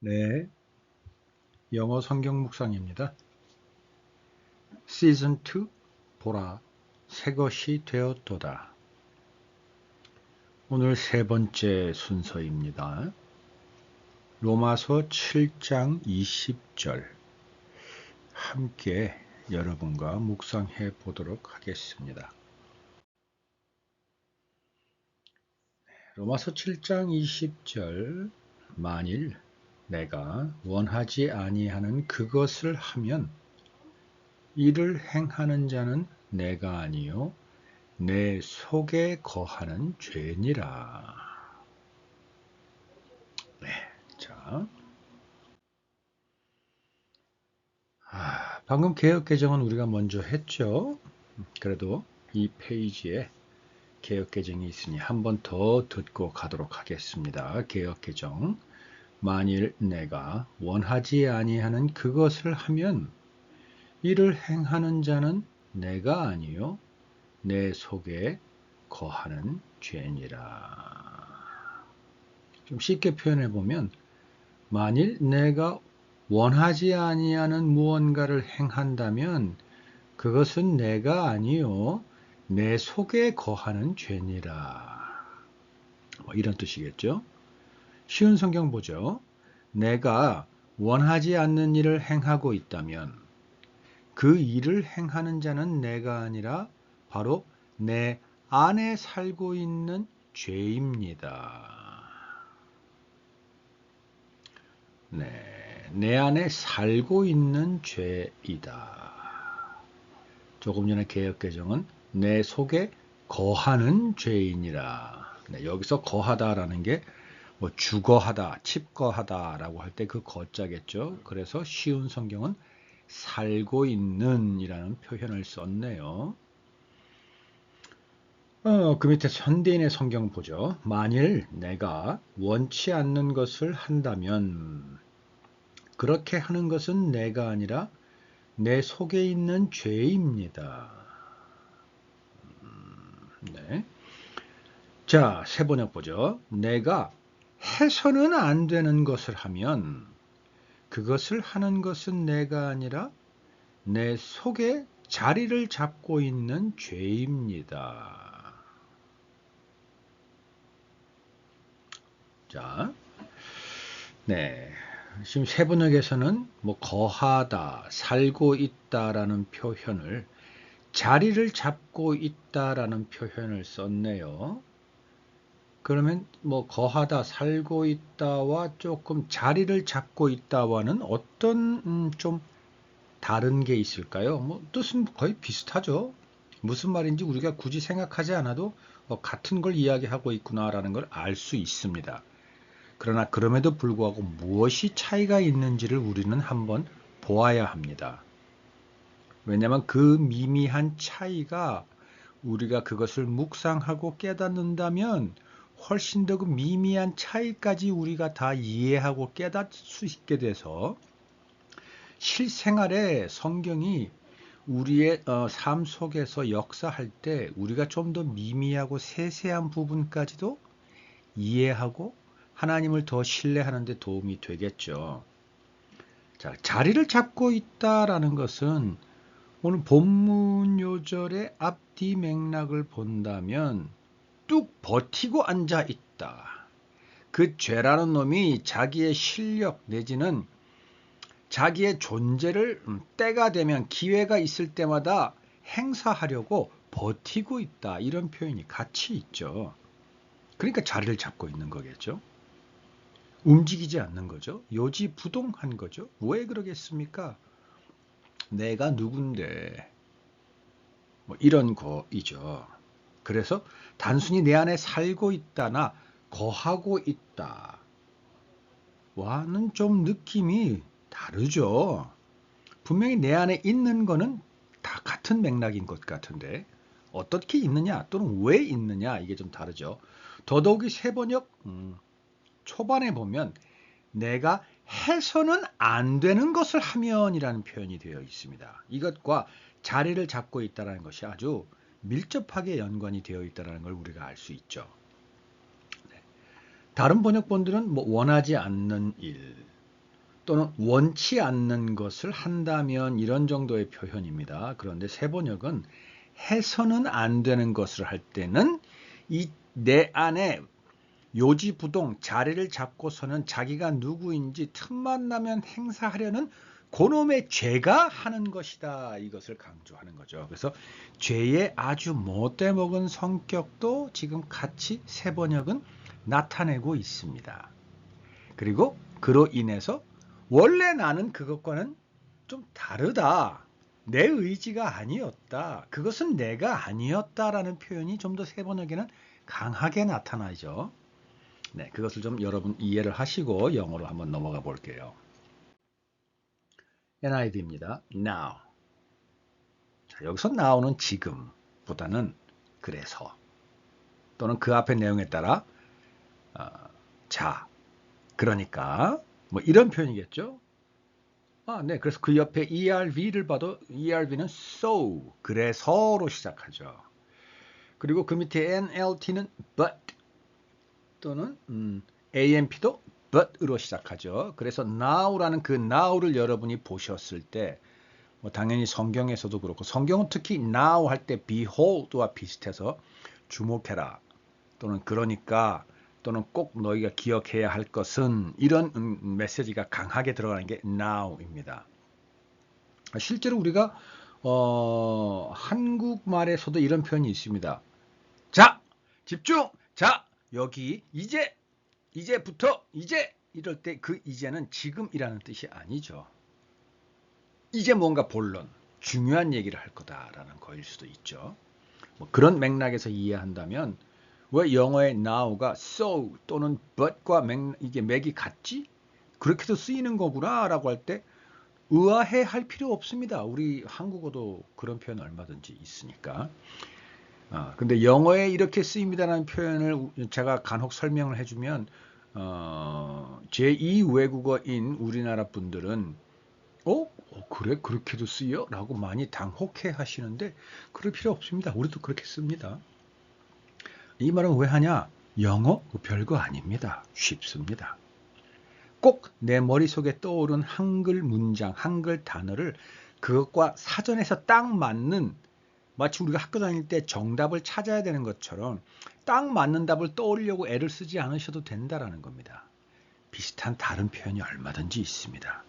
네, 영어 성경 묵상입니다. 시즌 2 보라 새 것이 되었도다. 오늘 세 번째 순서입니다. 로마서 7장 20절 함께 여러분과 묵상해 보도록 하겠습니다. 로마서 7장 20절 만일 내가 원하지 아니하는 그것을 하면 이를 행하는 자는 내가 아니요 내 속에 거하는 죄니라. 네, 자, 방금 개역 개정은 우리가 먼저 했죠. 그래도 이 페이지에 개역 개정이 있으니 한 번 더 듣고 가도록 하겠습니다. 개역 개정. 만일 내가 원하지 아니하는 그것을 하면 이를 행하는 자는 내가 아니요 내 속에 거하는 죄니라. 좀 쉽게 표현해 보면 만일 내가 원하지 아니하는 무언가를 행한다면 그것은 내가 아니요 내 속에 거하는 죄니라. 이런 뜻이겠죠. 쉬운 성경 보죠. 내가 원하지 않는 일을 행하고 있다면 그 일을 행하는 자는 내가 아니라 바로 내 안에 살고 있는 죄입니다. 네, 내 안에 살고 있는 죄이다. 조금 전에 개역 개정은 내 속에 거하는 죄인이라. 네, 여기서 거하다라는 게 뭐 주거하다, 칩거하다라고 할 때 그 거자겠죠. 그래서 쉬운 성경은 살고 있는이라는 표현을 썼네요. 그 밑에 현대인의 성경 보죠. 만일 내가 원치 않는 것을 한다면 그렇게 하는 것은 내가 아니라 내 속에 있는 죄입니다. 네. 자, 세 번역 보죠. 내가 해서는 안 되는 것을 하면 그것을 하는 것은 내가 아니라 내 속에 자리를 잡고 있는 죄입니다. 자, 네. 지금 세 번역에서는 뭐 거하다, 살고 있다라는 표현을 자리를 잡고 있다라는 표현을 썼네요. 그러면 뭐 거하다, 살고 있다와 조금 자리를 잡고 있다와는 어떤 좀 다른 게 있을까요? 뭐 뜻은 거의 비슷하죠. 무슨 말인지 우리가 굳이 생각하지 않아도 같은 걸 이야기하고 있구나라는 걸 알 수 있습니다. 그러나 그럼에도 불구하고 무엇이 차이가 있는지를 우리는 한번 보아야 합니다. 왜냐하면 그 미미한 차이가 우리가 그것을 묵상하고 깨닫는다면 훨씬 더 그 미미한 차이까지 우리가 다 이해하고 깨닫을 수 있게 돼서 실생활에 성경이 우리의 삶 속에서 역사할 때 우리가 좀 더 미미하고 세세한 부분까지도 이해하고 하나님을 더 신뢰하는 데 도움이 되겠죠. 자, 자리를 잡고 있다라는 것은 오늘 본문 요절의 앞뒤 맥락을 본다면 뚝 버티고 앉아 있다. 그 죄라는 놈이 자기의 실력 내지는 자기의 존재를 때가 되면 기회가 있을 때마다 행사하려고 버티고 있다. 이런 표현이 같이 있죠. 그러니까 자리를 잡고 있는 거겠죠. 움직이지 않는 거죠. 요지부동한 거죠. 왜 그러겠습니까? 내가 누군데 뭐 이런 거이죠. 그래서 단순히 내 안에 살고 있다나 거하고 있다 와는 좀 느낌이 다르죠. 분명히 내 안에 있는 거는 다 같은 맥락인 것 같은데 어떻게 있느냐 또는 왜 있느냐 이게 좀 다르죠. 더더욱이 세번역 초반에 보면 내가 해서는 안 되는 것을 하면이라는 표현이 되어 있습니다. 이것과 자리를 잡고 있다는 것이 아주 밀접하게 연관이 되어 있다는 걸 우리가 알 수 있죠. 다른 번역본들은 뭐 원하지 않는 일, 또는 원치 않는 것을 한다면 이런 정도의 표현입니다. 그런데 세번역은 해서는 안 되는 것을 할 때는 이 내 안에 요지부동 자리를 잡고서는 자기가 누구인지 틈만 나면 행사하려는 그놈의 죄가 하는 것이다. 이것을 강조하는 거죠. 그래서 죄의 아주 못돼 먹은 성격도 지금 같이 세번역은 나타내고 있습니다. 그리고 그로 인해서 원래 나는 그것과는 좀 다르다. 내 의지가 아니었다. 그것은 내가 아니었다라는 표현이 좀 더 세번역에는 강하게 나타나죠. 네, 그것을 좀 여러분 이해를 하시고 영어로 한번 넘어가 볼게요. NIV입니다. Now. 자, 여기서 now는 지금보다는 그래서 또는 그 앞의 내용에 따라 자, 그러니까 뭐 이런 표현이겠죠. 네, 그래서 그 옆에 ERV를 봐도 ERV는 so, 그래서로 시작하죠. 그리고 그 밑에 NLT는 but 또는 AMP도 but으로 시작하죠. 그래서 now라는 그 now를 여러분이 보셨을 때 뭐 당연히 성경에서도 그렇고 성경은 특히 now 할 때 behold와 비슷해서 주목해라 또는 그러니까 또는 꼭 너희가 기억해야 할 것은 이런 메시지가 강하게 들어가는 게 now입니다. 실제로 우리가 한국말에서도 이런 표현이 있습니다. 자, 집중! 자, 여기 이제부터 이제 이럴 때 그 이제는 지금이라는 뜻이 아니죠. 이제 뭔가 본론, 중요한 얘기를 할 거다라는 거일 수도 있죠. 뭐 그런 맥락에서 이해한다면 왜 영어의 now가 so 또는 but과 이게 맥이 같지? 그렇게도 쓰이는 거구나라고 할 때 의아해 할 필요 없습니다. 우리 한국어도 그런 표현 얼마든지 있으니까. 근데 영어에 이렇게 쓰입니다라는 표현을 제가 간혹 설명을 해주면 제2 외국어인 우리나라 분들은 그래? 그렇게도 쓰여? 라고 많이 당혹해 하시는데 그럴 필요 없습니다. 우리도 그렇게 씁니다. 이 말은 왜 하냐? 영어? 별거 아닙니다. 쉽습니다. 꼭 내 머릿속에 떠오른 한글 문장, 한글 단어를 그것과 사전에서 딱 맞는 마치 우리가 학교 다닐 때 정답을 찾아야 되는 것처럼 딱 맞는 답을 떠올리려고 애를 쓰지 않으셔도 된다라는 겁니다. 비슷한 다른 표현이 얼마든지 있습니다.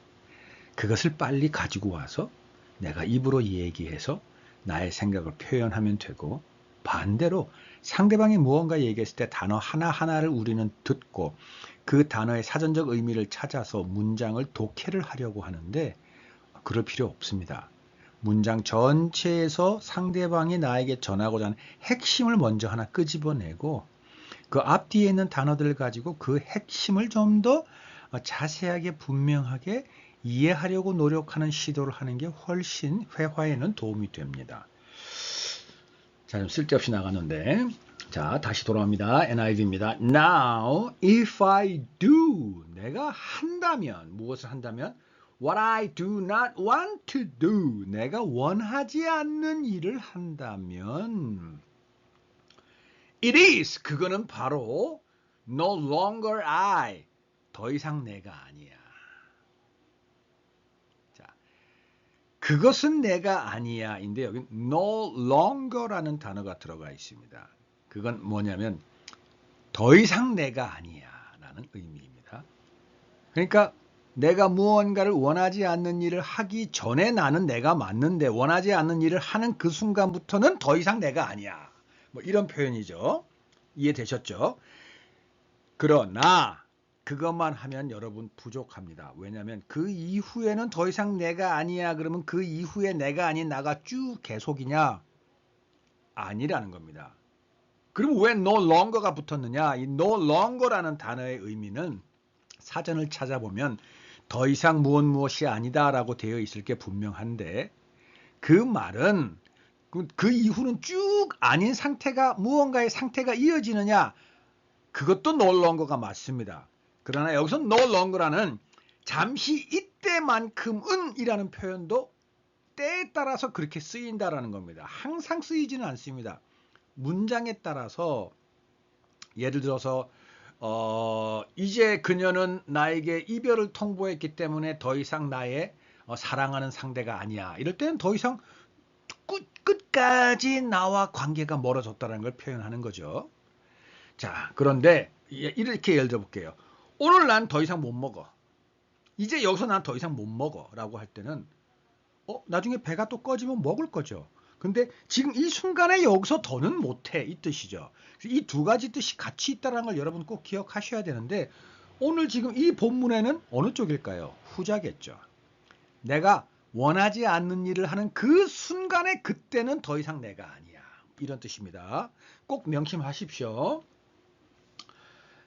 그것을 빨리 가지고 와서 내가 입으로 얘기해서 나의 생각을 표현하면 되고 반대로 상대방이 무언가 얘기했을 때 단어 하나하나를 우리는 듣고 그 단어의 사전적 의미를 찾아서 문장을 독해를 하려고 하는데 그럴 필요 없습니다. 문장 전체에서 상대방이 나에게 전하고자 하는 핵심을 먼저 하나 끄집어내고 그 앞뒤에 있는 단어들을 가지고 그 핵심을 좀 더 자세하게 분명하게 이해하려고 노력하는 시도를 하는 게 훨씬 회화에는 도움이 됩니다. 자, 좀 쓸데없이 나가는데 자, 다시 돌아옵니다. NIV입니다. Now, if I do, 내가 한다면, 무엇을 한다면? What I do not want to do, 내가 원하지 않는 일을 한다면 It is, 그거는 바로 no longer I, 더 이상 내가 아니야. 자, 그것은 내가 아니야 인데 여기 no longer라는 단어가 들어가 있습니다. 그건 뭐냐면 더 이상 내가 아니야 라는 의미입니다. 그러니까 내가 무언가를 원하지 않는 일을 하기 전에 나는 내가 맞는데 원하지 않는 일을 하는 그 순간부터는 더 이상 내가 아니야. 뭐 이런 표현이죠. 이해되셨죠? 그러나 그것만 하면 여러분 부족합니다. 왜냐하면 그 이후에는 더 이상 내가 아니야. 그러면 그 이후에 내가 아닌 나가 쭉 계속이냐? 아니라는 겁니다. 그럼 왜 no longer가 붙었느냐? 이 no longer라는 단어의 의미는 사전을 찾아보면 더 이상 무엇이 아니다라고 되어 있을 게 분명한데 그 말은 그 이후는 쭉 아닌 상태가 무언가의 상태가 이어지느냐? 그것도 no longer가 맞습니다. 그러나 여기서 no longer라는 잠시 이때만큼은 이라는 표현도 때에 따라서 그렇게 쓰인다라는 겁니다. 항상 쓰이지는 않습니다. 문장에 따라서 예를 들어서 이제 그녀는 나에게 이별을 통보했기 때문에 더 이상 나의 사랑하는 상대가 아니야. 이럴 때는 더 이상 끝까지 나와 관계가 멀어졌다는 걸 표현하는 거죠. 자, 그런데 이렇게 예를 들어 볼게요. 오늘 난 더 이상 못 먹어. 이제 여기서 난 더 이상 못 먹어. 라고 할 때는 나중에 배가 또 꺼지면 먹을 거죠. 근데 지금 이 순간에 여기서 더는 못해. 이 뜻이죠. 이 두 가지 뜻이 같이 있다는 걸 여러분 꼭 기억하셔야 되는데 오늘 지금 이 본문에는 어느 쪽일까요? 후자겠죠. 내가 원하지 않는 일을 하는 그 순간에 그때는 더 이상 내가 아니야. 이런 뜻입니다. 꼭 명심하십시오.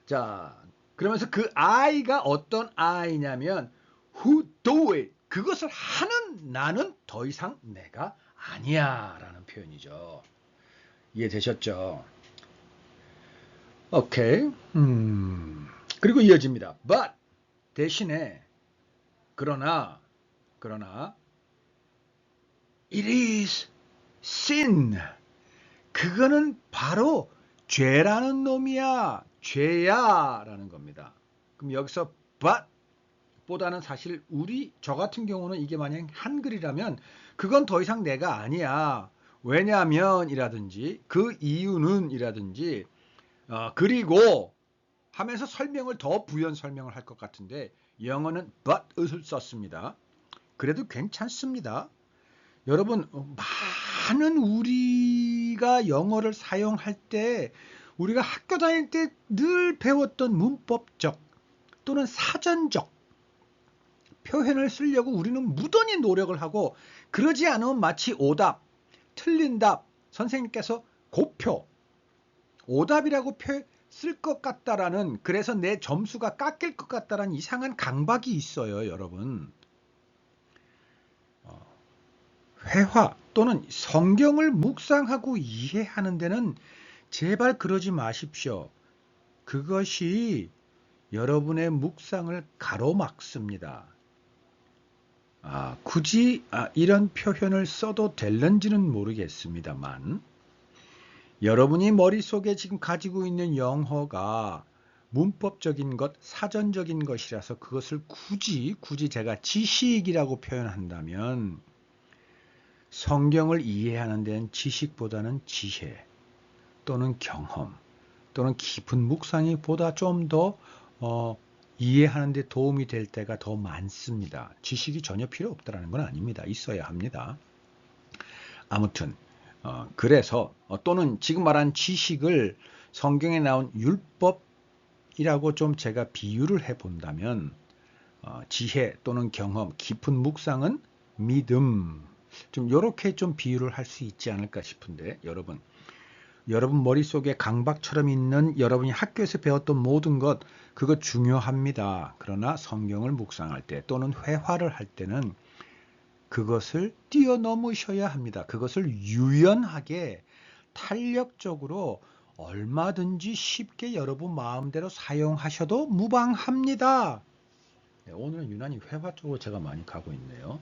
자, 그러면서 그 I가 어떤 I냐면 who do it. 그것을 하는 나는 더 이상 내가 아니야 라는 표현이죠. 이해되셨죠? 오케이. 그리고 이어집니다. But 대신에 그러나 it is sin. 그거는 바로 죄라는 놈이야. 죄야 라는 겁니다. 그럼 여기서 but 보다는 사실 저 같은 경우는 이게 만약 한글이라면 그건 더 이상 내가 아니야. 왜냐하면 이라든지 그 이유는 이라든지 그리고 하면서 설명을 더 부연 설명을 할 것 같은데 영어는 but을 썼습니다. 그래도 괜찮습니다. 여러분 많은 우리가 영어를 사용할 때 우리가 학교 다닐 때 늘 배웠던 문법적 또는 사전적 표현을 쓰려고 우리는 무던히 노력을 하고 그러지 않으면 마치 오답, 틀린 답, 선생님께서 고표, 오답이라고 쓸 것 같다라는 그래서 내 점수가 깎일 것 같다라는 이상한 강박이 있어요, 여러분. 회화 또는 성경을 묵상하고 이해하는 데는 제발 그러지 마십시오. 그것이 여러분의 묵상을 가로막습니다. 굳이 이런 표현을 써도 될는지는 모르겠습니다만 여러분이 머릿속에 지금 가지고 있는 영어가 문법적인 것, 사전적인 것이라서 그것을 굳이 제가 지식이라고 표현한다면 성경을 이해하는 데는 지식보다는 지혜 또는 경험 또는 깊은 묵상이 보다 좀 더 이해하는 데 도움이 될 때가 더 많습니다. 지식이 전혀 필요 없다는 건 아닙니다. 있어야 합니다. 아무튼 그래서 또는 지금 말한 지식을 성경에 나온 율법이라고 좀 제가 비유를 해본다면 지혜 또는 경험, 깊은 묵상은 믿음 좀 이렇게 좀 비유를 할 수 있지 않을까 싶은데 여러분 머릿속에 강박처럼 있는 여러분이 학교에서 배웠던 모든 것 그거 중요합니다. 그러나 성경을 묵상할 때 또는 회화를 할 때는 그것을 뛰어넘으셔야 합니다. 그것을 유연하게 탄력적으로 얼마든지 쉽게 여러분 마음대로 사용하셔도 무방합니다. 네, 오늘은 유난히 회화 쪽으로 제가 많이 가고 있네요.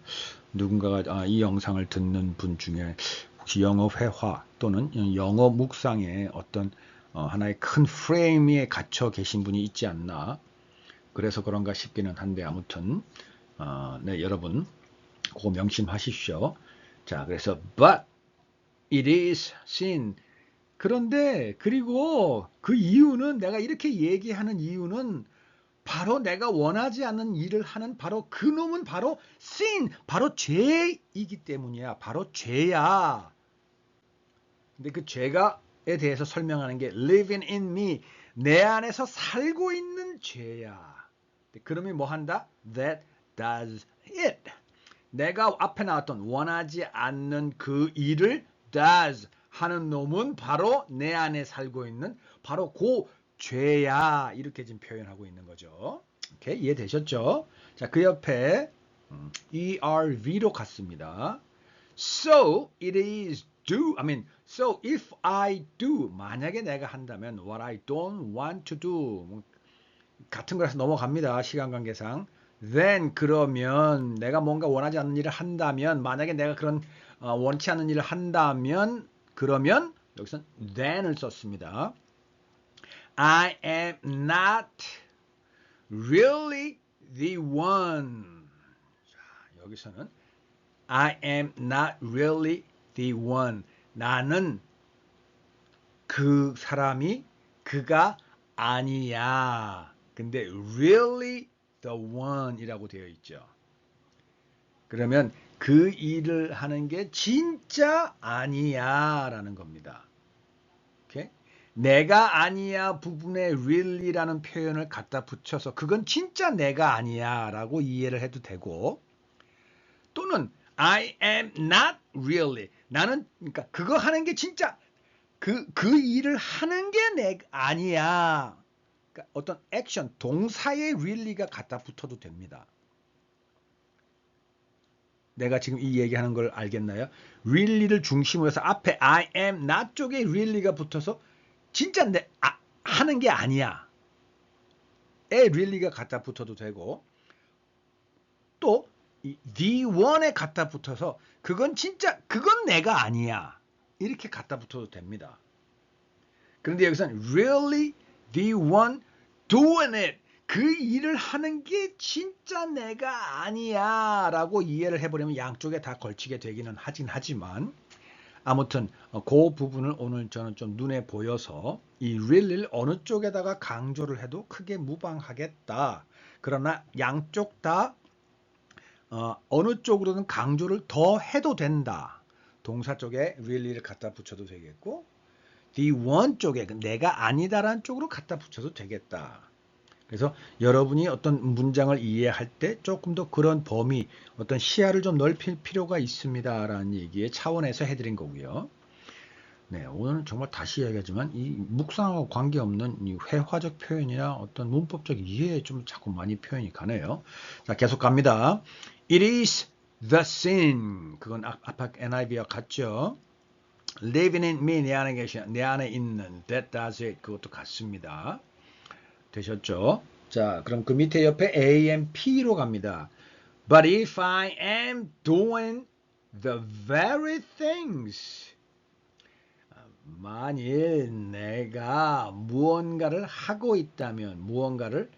누군가가 이 영상을 듣는 분 중에 혹시 영어 회화 또는 영어 묵상에 어떤 하나의 큰 프레임에 갇혀 계신 분이 있지 않나 그래서 그런가 싶기는 한데 아무튼 네, 여러분 그거 명심하십시오. 자, 그래서 but it is sin. 그런데 그리고 그 이유는 내가 이렇게 얘기하는 이유는 바로 내가 원하지 않는 일을 하는 바로 그놈은 바로 sin, 바로 죄이기 때문이야. 바로 죄야. 근데 그 죄가에 대해서 설명하는 게 living in me, 내 안에서 살고 있는 죄야. 그놈이 뭐 한다? That does it. 내가 앞에 나왔던 원하지 않는 그 일을 does 하는 놈은 바로 내 안에 살고 있는 바로 그 죄야. 이렇게 지금 표현하고 있는 거죠. 오케이, 이해되셨죠? 자, 그 옆에 ERV로 갔습니다. So it is so if I do 만약에 내가 한다면 what I don't want to do 같은 거라서 넘어갑니다. 시간 관계상. then 그러면 내가 뭔가 원하지 않는 일을 한다면 만약에 내가 그런 원치 않는 일을 한다면 그러면 여기서 then을 썼습니다. I am not really the one. 자, 여기서는 I am not really the one. 나는 그 사람이 그가 아니야. 근데 really the one이라고 되어 있죠. 그러면 그 일을 하는 게 진짜 아니야 라는 겁니다. 오케이? 내가 아니야 부분에 really라는 표현을 갖다 붙여서 그건 진짜 내가 아니야 라고 이해를 해도 되고, 또는 I am not really, 나는 그러니까 그거 하는 게 진짜 그 일을 하는 게 내가 아니야. 그러니까 어떤 액션, 동사에 really가 갖다 붙어도 됩니다. 내가 지금 이 얘기하는 걸 알겠나요? really를 중심으로 해서 앞에 I am not 쪽에 really가 붙어서 진짜 하는 게 아니야. 에 really가 갖다 붙어도 되고, 또 the one에 갖다 붙어서 그건 진짜 그건 내가 아니야. 이렇게 갖다 붙어도 됩니다. 그런데 여기서는 really the one doing it. 그 일을 하는 게 진짜 내가 아니야 라고 이해를 해버리면 양쪽에 다 걸치게 되기는 하지만, 아무튼 그 부분을 오늘 저는 좀 눈에 보여서 이 really를 어느 쪽에다가 강조를 해도 크게 무방하겠다. 그러나 양쪽 다 어느 쪽으로는 강조를 더 해도 된다. 동사 쪽에 really를 갖다 붙여도 되겠고, the one 쪽에 내가 아니다라는 쪽으로 갖다 붙여도 되겠다. 그래서 여러분이 어떤 문장을 이해할 때 조금 더 그런 범위, 어떤 시야를 좀 넓힐 필요가 있습니다라는 얘기의 차원에서 해드린 거고요. 네, 오늘은 정말 다시 이야기하지만 이 묵상하고 관계없는 이 회화적 표현이나 어떤 문법적 이해에 좀 자꾸 많이 표현이 가네요. 자, 계속 갑니다. It is the sin. 그건 아까 NIV와 같죠. Living in me, 내 안에 계신, 내 안에 있는, that does it, 그것도 같습니다. 되셨죠? 자, 그럼 그 밑에 옆에 AMP로 갑니다. But if I am doing the very things, 만일 내가 무언가를 하고 있다면, 무언가를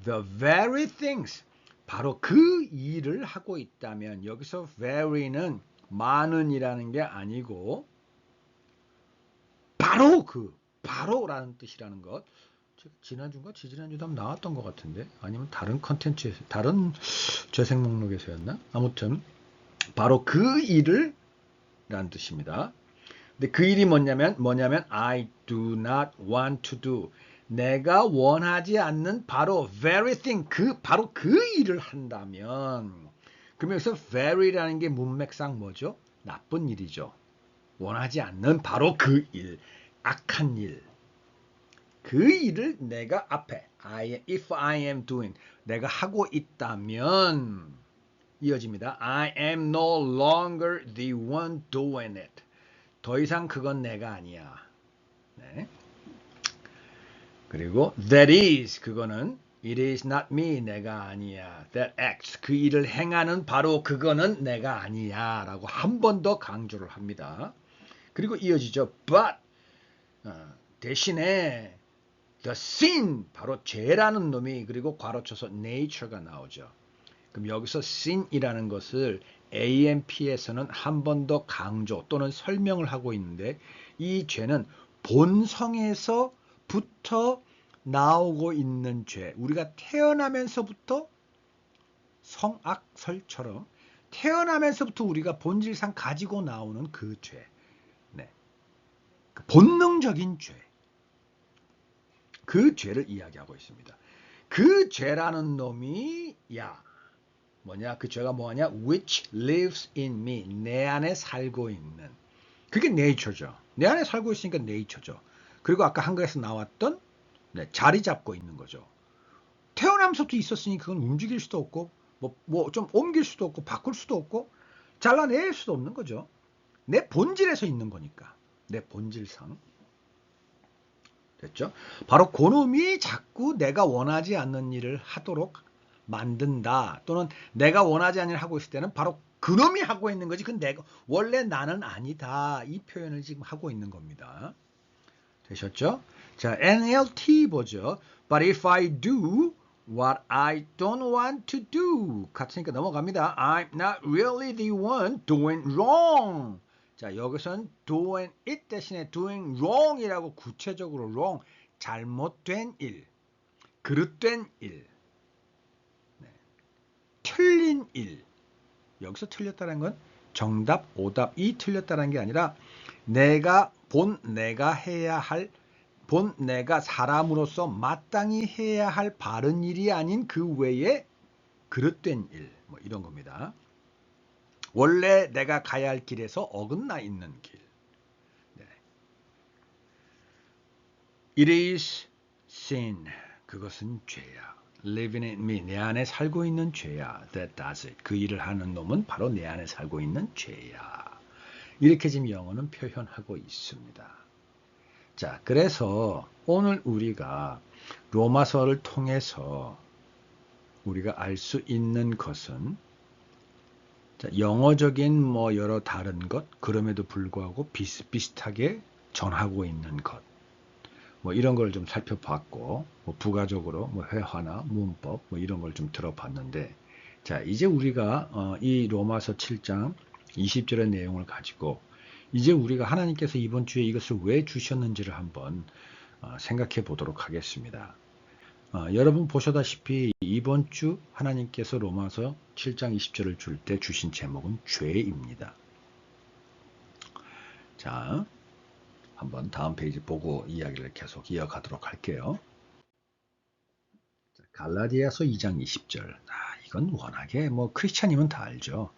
the very things, 바로 그 일을 하고 있다면, 여기서 very는 많은이라는 게 아니고 바로라는 뜻이라는 것. 지난주인가 지지난주도 한번 나왔던 것 같은데, 아니면 다른 컨텐츠에서, 다른 재생 목록에서였나? 아무튼 바로 그 일을 라는 뜻입니다. 근데 그 일이 뭐냐면 I do not want to do, 내가 원하지 않는 바로 very thing, 바로 그 일을 한다면, 그러면 여기서 very라는 게 문맥상 뭐죠? 나쁜 일이죠. 원하지 않는 바로 그 일, 악한 일. 그 일을 내가 앞에 if I am doing, 내가 하고 있다면 이어집니다. I am no longer the one doing it. 더 이상 그건 내가 아니야. 네. 그리고 that is, 그거는 it is not me, 내가 아니야. that acts, 그 일을 행하는 바로 그거는 내가 아니야 라고 한 번 더 강조를 합니다. 그리고 이어지죠. but 대신에 the sin, 바로 죄라는 놈이, 그리고 괄호쳐서 nature가 나오죠. 그럼 여기서 sin이라는 것을 AMP에서는 한 번 더 강조 또는 설명을 하고 있는데, 이 죄는 본성에서부터 나오고 있는 죄, 우리가 태어나면서부터 성악설처럼 태어나면서부터 우리가 본질상 가지고 나오는 그 죄, 네. 그 본능적인 죄, 그 죄를 이야기하고 있습니다. 그 죄라는 놈이 뭐냐? 그 죄가 뭐냐? Which lives in me, 내 안에 살고 있는. 그게 nature죠. 내 안에 살고 있으니까 nature죠. 그리고 아까 한글에서 나왔던 자리 잡고 있는 거죠. 태어나면서부터 있었으니 그건 움직일 수도 없고 뭐 좀 옮길 수도 없고 바꿀 수도 없고 잘라낼 수도 없는 거죠. 내 본질에서 있는 거니까. 내 본질상. 됐죠? 바로 그놈이 자꾸 내가 원하지 않는 일을 하도록 만든다. 또는 내가 원하지 않는 일을 하고 있을 때는 바로 그놈이 하고 있는 거지. 그건 원래 나는 아니다. 이 표현을 지금 하고 있는 겁니다. 되셨죠? 자, NLT 보죠. But if I do what I don't want to do. 같으니까 넘어갑니다. I'm not really the one doing wrong. 자, 여기서는 doing it 대신에 doing wrong이라고 구체적으로 wrong, 잘못된 일, 그릇된 일, 네. 틀린 일. 여기서 틀렸다는 건 정답, 오답이 틀렸다는 게 아니라 내가 해야 할, 내가 사람으로서 마땅히 해야 할 바른 일이 아닌 그 외에 그릇된 일, 뭐 이런 겁니다. 원래 내가 가야 할 길에서 어긋나 있는 길. 네. It is sin. 그것은 죄야. Living in me. 내 안에 살고 있는 죄야. That does it. 그 일을 하는 놈은 바로 내 안에 살고 있는 죄야. 이렇게 지금 영어는 표현하고 있습니다. 자, 그래서 오늘 우리가 로마서를 통해서 우리가 알 수 있는 것은, 자, 영어적인 뭐 여러 다른 것, 그럼에도 불구하고 비슷비슷하게 전하고 있는 것, 뭐 이런 걸 좀 살펴봤고, 뭐 부가적으로 뭐 회화나 문법 뭐 이런 걸 좀 들어봤는데, 자, 이제 우리가 이 로마서 7장 20절의 내용을 가지고 이제 우리가 하나님께서 이번 주에 이것을 왜 주셨는지를 한번 생각해 보도록 하겠습니다. 여러분 보셔다시피 이번 주 하나님께서 로마서 7장 20절을 줄 때 주신 제목은 죄입니다. 자, 한번 다음 페이지 보고 이야기를 계속 이어가도록 할게요. 갈라디아서 2장 20절. 이건 워낙에 뭐 크리스찬이면 다 알죠.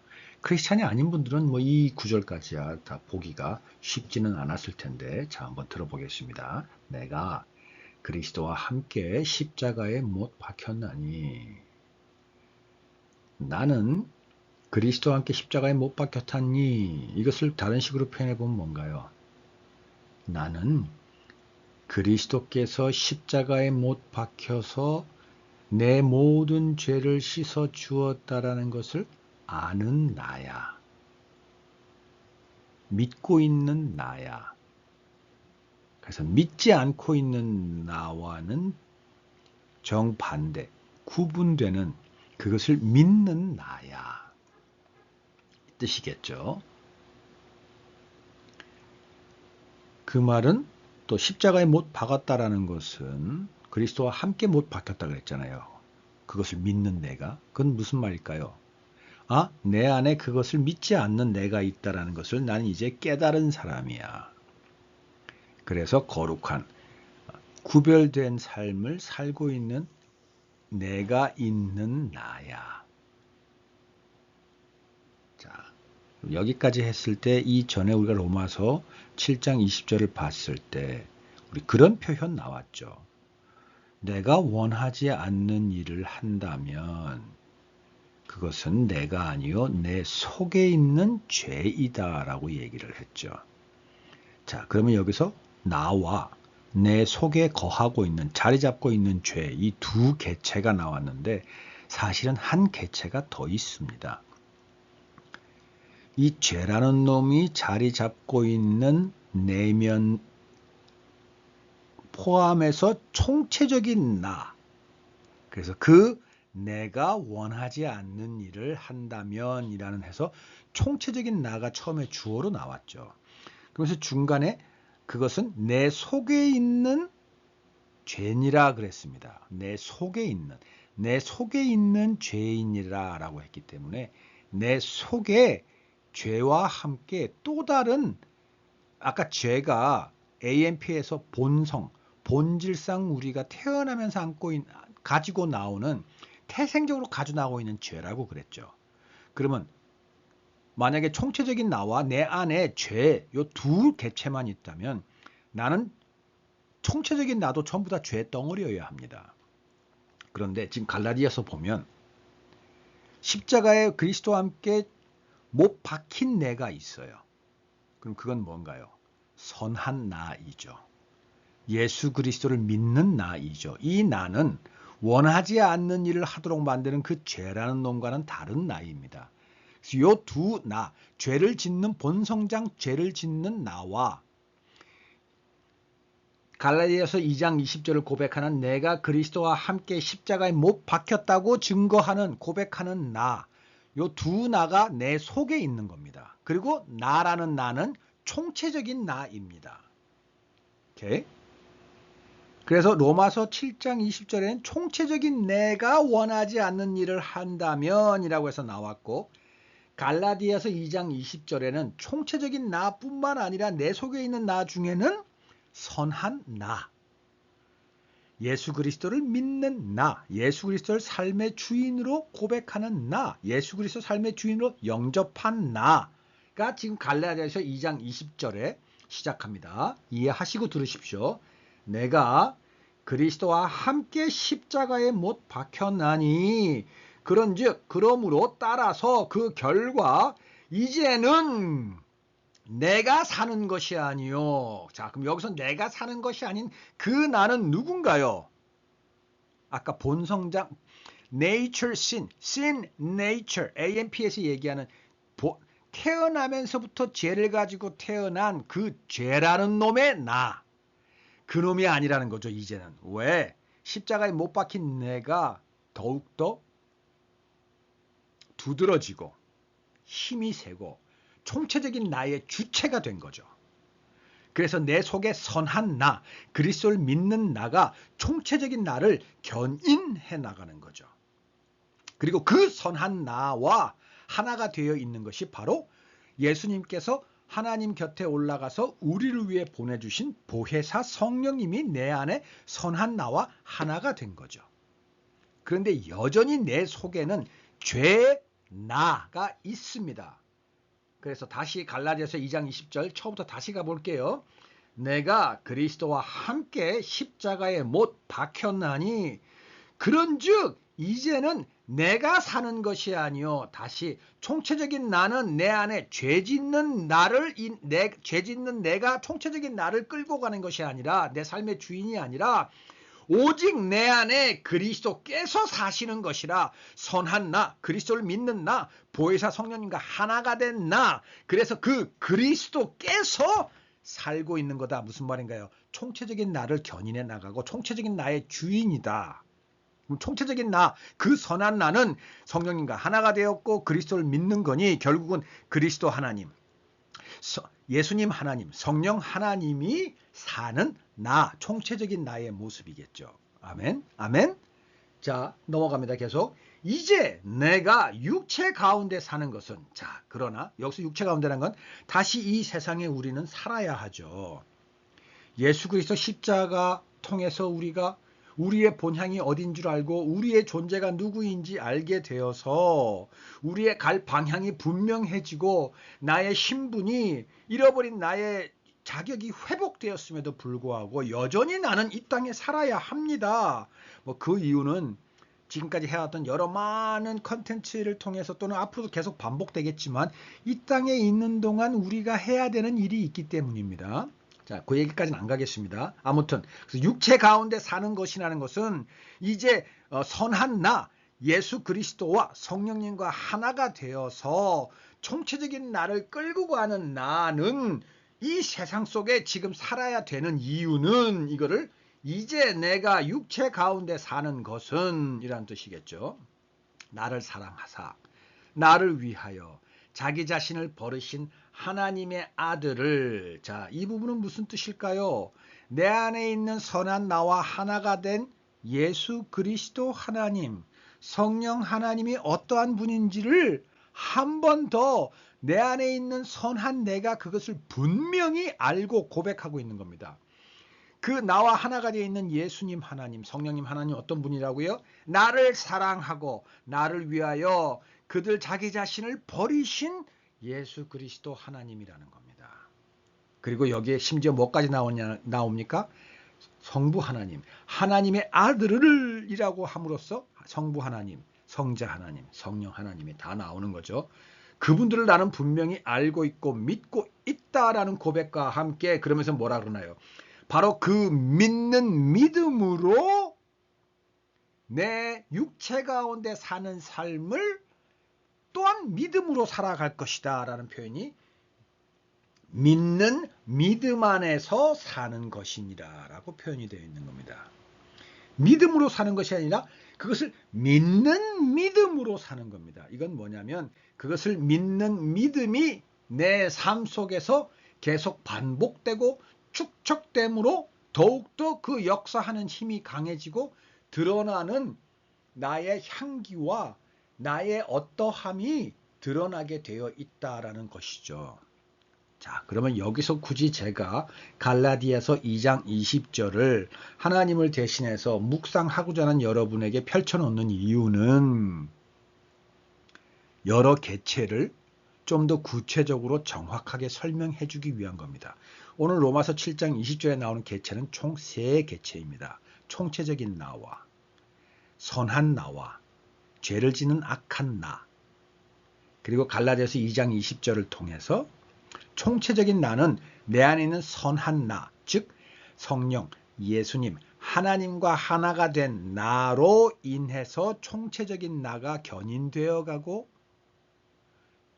크리스찬이 아닌 분들은 뭐 이 구절까지야 다 보기가 쉽지는 않았을 텐데, 자, 한번 들어보겠습니다. 내가 그리스도와 함께 십자가에 못 박혔나니. 나는 그리스도와 함께 십자가에 못 박혔다니. 이것을 다른 식으로 표현해 보면 뭔가요? 나는 그리스도께서 십자가에 못 박혀서 내 모든 죄를 씻어 주었다라는 것을 아는 나야. 믿고 있는 나야. 그래서 믿지 않고 있는 나와는 정반대, 구분되는 그것을 믿는 나야. 이 뜻이겠죠. 그 말은 또 십자가에 못 박았다라는 것은 그리스도와 함께 못 박혔다 그랬잖아요. 그것을 믿는 내가. 그건 무슨 말일까요? 내 안에 그것을 믿지 않는 내가 있다라는 것을 나는 이제 깨달은 사람이야. 그래서 거룩한, 구별된 삶을 살고 있는 내가 있는 나야. 자, 여기까지 했을 때 이전에 우리가 로마서 7장 20절을 봤을 때 우리 그런 표현 나왔죠. 내가 원하지 않는 일을 한다면 그것은 내가 아니요 내 속에 있는 죄이다라고 얘기를 했죠. 자, 그러면 여기서 나와 내 속에 거하고 있는, 자리 잡고 있는 죄, 이 두 개체가 나왔는데 사실은 한 개체가 더 있습니다. 이 죄라는 놈이 자리 잡고 있는 내면 포함해서 총체적인 나. 그래서 그 내가 원하지 않는 일을 한다면 이라는 해서 총체적인 나가 처음에 주어로 나왔죠. 그래서 중간에 그것은 내 속에 있는 죄니라 그랬습니다. 내 속에 있는 죄인이라 라고 했기 때문에 내 속에 죄와 함께 또 다른, 아까 죄가 AMP에서 본성, 본질상 우리가 태어나면서 가지고 나오는, 태생적으로 가지고 나오고 있는 죄라고 그랬죠. 그러면 만약에 총체적인 나와 내 안에 죄, 요 두 개체만 있다면 나는 총체적인 나도 전부 다 죄 덩어리여야 합니다. 그런데 지금 갈라디아서 보면 십자가에 그리스도와 함께 못 박힌 내가 있어요. 그럼 그건 뭔가요? 선한 나이죠. 예수 그리스도를 믿는 나이죠. 이 나는 원하지 않는 일을 하도록 만드는 그 죄라는 놈과는 다른 나입니다. 요 두 나, 죄를 짓는 본성장 죄를 짓는 나와 갈라디아서 2장 20절을 고백하는 내가 그리스도와 함께 십자가에 못 박혔다고 증거하는 고백하는 나, 요 두 나가 내 속에 있는 겁니다. 그리고 나라는 나는 총체적인 나입니다. 오케이? 그래서 로마서 7장 20절에는 총체적인 내가 원하지 않는 일을 한다면 이라고 해서 나왔고, 갈라디아서 2장 20절에는 총체적인 나뿐만 아니라 내 속에 있는 나 중에는 선한 나, 예수 그리스도를 믿는 나, 예수 그리스도를 삶의 주인으로 고백하는 나, 예수 그리스도 삶의 주인으로 영접한 나가 지금 갈라디아서 2장 20절에 시작합니다. 이해하시고 들으십시오. 내가 그리스도와 함께 십자가에 못 박혔나니 그런즉 그러므로 따라서 그 결과 이제는 내가 사는 것이 아니요. 자, 그럼 여기서 내가 사는 것이 아닌 그 나는 누군가요? 아까 본성장 nature sin nature AMP에서 얘기하는 태어나면서부터 죄를 가지고 태어난 그 죄라는 놈의 나, 그 놈이 아니라는 거죠. 이제는 왜? 십자가에 못 박힌 내가 더욱더 두드러지고 힘이 세고 총체적인 나의 주체가 된 거죠. 그래서 내 속에 선한 나, 그리스도를 믿는 나가 총체적인 나를 견인해 나가는 거죠. 그리고 그 선한 나와 하나가 되어 있는 것이 바로 예수님께서 하나님 곁에 올라가서 우리를 위해 보내주신 보혜사 성령님이 내 안에 선한 나와 하나가 된 거죠. 그런데 여전히 내 속에는 죄 나가 있습니다. 그래서 다시 갈라디아서 2장 20절 처음부터 다시 가볼게요. 내가 그리스도와 함께 십자가에 못 박혔나니 그런즉 이제는 내가 사는 것이 아니요. 다시 총체적인 나는 내 안에 죄짓는 내가 총체적인 나를 끌고 가는 것이 아니라 내 삶의 주인이 아니라 오직 내 안에 그리스도께서 사시는 것이라. 선한 나, 그리스도를 믿는 나, 보혜사 성령님과 하나가 된 나, 그래서 그 그리스도께서 살고 있는 거다. 무슨 말인가요? 총체적인 나를 견인해 나가고 총체적인 나의 주인이다. 총체적인 나, 그 선한 나는 성령님과 하나가 되었고 그리스도를 믿는 거니 결국은 그리스도 하나님, 예수님 하나님, 성령 하나님이 사는 나, 총체적인 나의 모습이겠죠. 아멘, 아멘. 자, 넘어갑니다. 계속. 이제 내가 육체 가운데 사는 것은, 자, 그러나 여기서 육체 가운데라는 건 다시 이 세상에 우리는 살아야 하죠. 예수 그리스도 십자가 통해서 우리가 우리의 본향이 어딘 줄 알고 우리의 존재가 누구인지 알게 되어서 우리의 갈 방향이 분명해지고 나의 신분이 잃어버린 나의 자격이 회복되었음에도 불구하고 여전히 나는 이 땅에 살아야 합니다. 뭐 그 이유는 지금까지 해왔던 여러 많은 컨텐츠를 통해서 또는 앞으로도 계속 반복되겠지만 이 땅에 있는 동안 우리가 해야 되는 일이 있기 때문입니다. 자, 그 얘기까지는 안 가겠습니다. 아무튼 그래서 육체 가운데 사는 것이라는 것은 이제 선한 나, 예수 그리스도와 성령님과 하나가 되어서 총체적인 나를 끌고 가는 나는 이 세상 속에 지금 살아야 되는 이유는 이거를 이제 내가 육체 가운데 사는 것은 이란 뜻이겠죠. 나를 사랑하사 나를 위하여 자기 자신을 버리신 하나님의 아들을, 자, 이 부분은 무슨 뜻일까요? 내 안에 있는 선한 나와 하나가 된 예수 그리스도 하나님, 성령 하나님이 어떠한 분인지를 한 번 더 내 안에 있는 선한 내가 그것을 분명히 알고 고백하고 있는 겁니다. 그 나와 하나가 되어 있는 예수님 하나님, 성령님 하나님 어떤 분이라고요? 나를 사랑하고 나를 위하여 그들 자기 자신을 버리신 예수 그리스도 하나님이라는 겁니다. 그리고 여기에 심지어 뭐까지 나옵니까? 성부 하나님, 하나님의 아들을 이라고 함으로써 성부 하나님, 성자 하나님, 성령 하나님이 다 나오는 거죠. 그분들을 나는 분명히 알고 있고 믿고 있다라는 고백과 함께 그러면서 뭐라 그러나요? 바로 그 믿는 믿음으로 내 육체 가운데 사는 삶을 또한 믿음으로 살아갈 것이다 라는 표현이 믿는 믿음 안에서 사는 것이니라 라고 표현이 되어 있는 겁니다. 믿음으로 사는 것이 아니라 그것을 믿는 믿음으로 사는 겁니다. 이건 뭐냐면 그것을 믿는 믿음이 내 삶 속에서 계속 반복되고 축적됨으로 더욱더 그 역사하는 힘이 강해지고 드러나는 나의 향기와 나의 어떠함이 드러나게 되어 있다라는 것이죠. 자, 그러면 여기서 굳이 제가 갈라디아서 2장 20절을 하나님을 대신해서 묵상하고자 하는 여러분에게 펼쳐놓는 이유는 여러 개체를 좀 더 구체적으로 정확하게 설명해 주기 위한 겁니다. 오늘 로마서 7장 20절에 나오는 개체는 총 3개체입니다. 총체적인 나와, 선한 나와, 죄를 짓는 악한 나, 그리고 갈라디아서 2장 20절을 통해서 총체적인 나는 내 안에 있는 선한 나, 즉 성령, 예수님, 하나님과 하나가 된 나로 인해서 총체적인 나가 견인되어 가고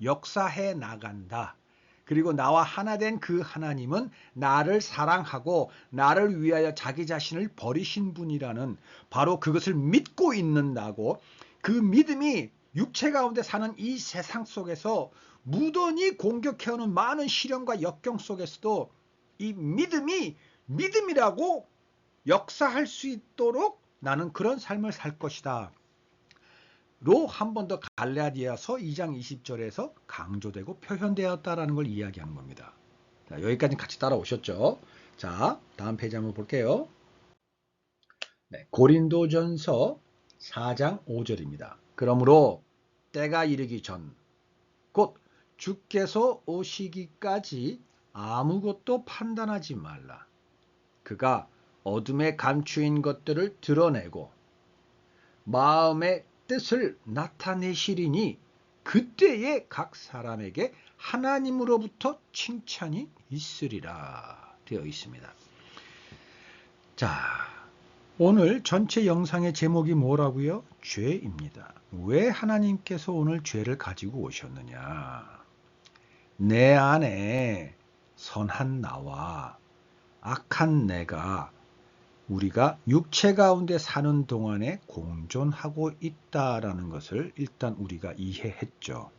역사해 나간다. 그리고 나와 하나 된 그 하나님은 나를 사랑하고 나를 위하여 자기 자신을 버리신 분이라는 바로 그것을 믿고 있는 나고 그 믿음이 육체 가운데 사는 이 세상 속에서 무던히 공격해오는 많은 시련과 역경 속에서도 이 믿음이 믿음이라고 역사할 수 있도록 나는 그런 삶을 살 것이다. 로 한 번 더 갈라디아서 2장 20절에서 강조되고 표현되었다라는 걸 이야기하는 겁니다. 자, 여기까지 같이 따라오셨죠? 자, 다음 페이지 한번 볼게요. 네, 고린도전서 4장 5절입니다. 그러므로 때가 이르기 전 곧 주께서 오시기까지 아무것도 판단하지 말라. 그가 어둠에 감추인 것들을 드러내고 마음의 뜻을 나타내시리니 그때에 각 사람에게 하나님으로부터 칭찬이 있으리라 되어 있습니다. 자, 오늘 전체 영상의 제목이 뭐라고요? 죄입니다. 왜 하나님께서 오늘 죄를 가지고 오셨느냐? 내 안에 선한 나와 악한 내가 우리가 육체 가운데 사는 동안에 공존하고 있다라는 것을 일단 우리가 이해했죠.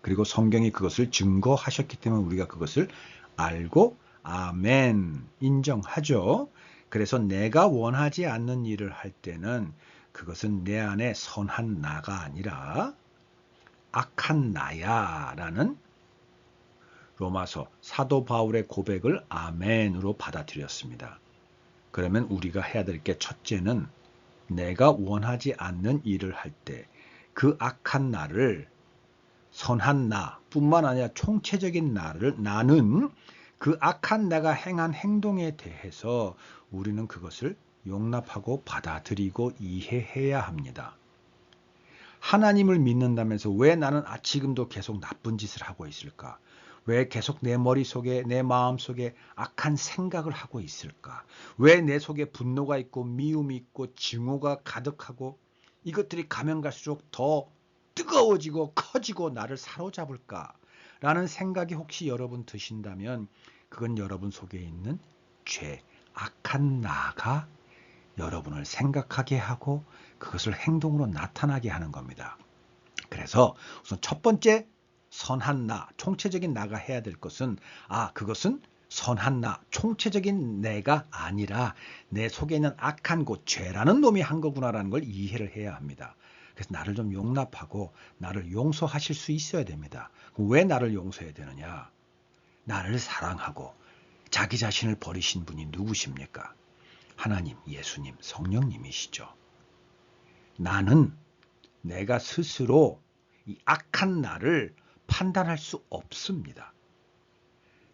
그리고 성경이 그것을 증거하셨기 때문에 우리가 그것을 알고 아멘 인정하죠. 그래서 내가 원하지 않는 일을 할 때는 그것은 내 안에 선한 나가 아니라 악한 나야라는 로마서 사도 바울의 고백을 아멘으로 받아들였습니다. 그러면 우리가 해야 될 게 첫째는 내가 원하지 않는 일을 할 때 그 악한 나를 선한 나뿐만 아니라 총체적인 나는 그 악한 내가 행한 행동에 대해서 우리는 그것을 용납하고 받아들이고 이해해야 합니다. 하나님을 믿는다면서 왜 나는 지금도 계속 나쁜 짓을 하고 있을까? 왜 계속 내 머릿속에 내 마음속에 악한 생각을 하고 있을까? 왜 내 속에 분노가 있고 미움이 있고 증오가 가득하고 이것들이 가면 갈수록 더 뜨거워지고 커지고 나를 사로잡을까? 라는 생각이 혹시 여러분 드신다면 그건 여러분 속에 있는 죄, 악한 나가 여러분을 생각하게 하고 그것을 행동으로 나타나게 하는 겁니다. 그래서 우선 첫 번째 선한 나, 총체적인 나가 해야 될 것은 그것은 선한 나, 총체적인 내가 아니라 내 속에 있는 악한 곳, 죄라는 놈이 한 거구나라는 걸 이해를 해야 합니다. 그래서 나를 좀 용납하고 나를 용서하실 수 있어야 됩니다. 왜 나를 용서해야 되느냐? 나를 사랑하고 자기 자신을 버리신 분이 누구십니까? 하나님, 예수님, 성령님이시죠. 나는 내가 스스로 이 악한 나를 판단할 수 없습니다.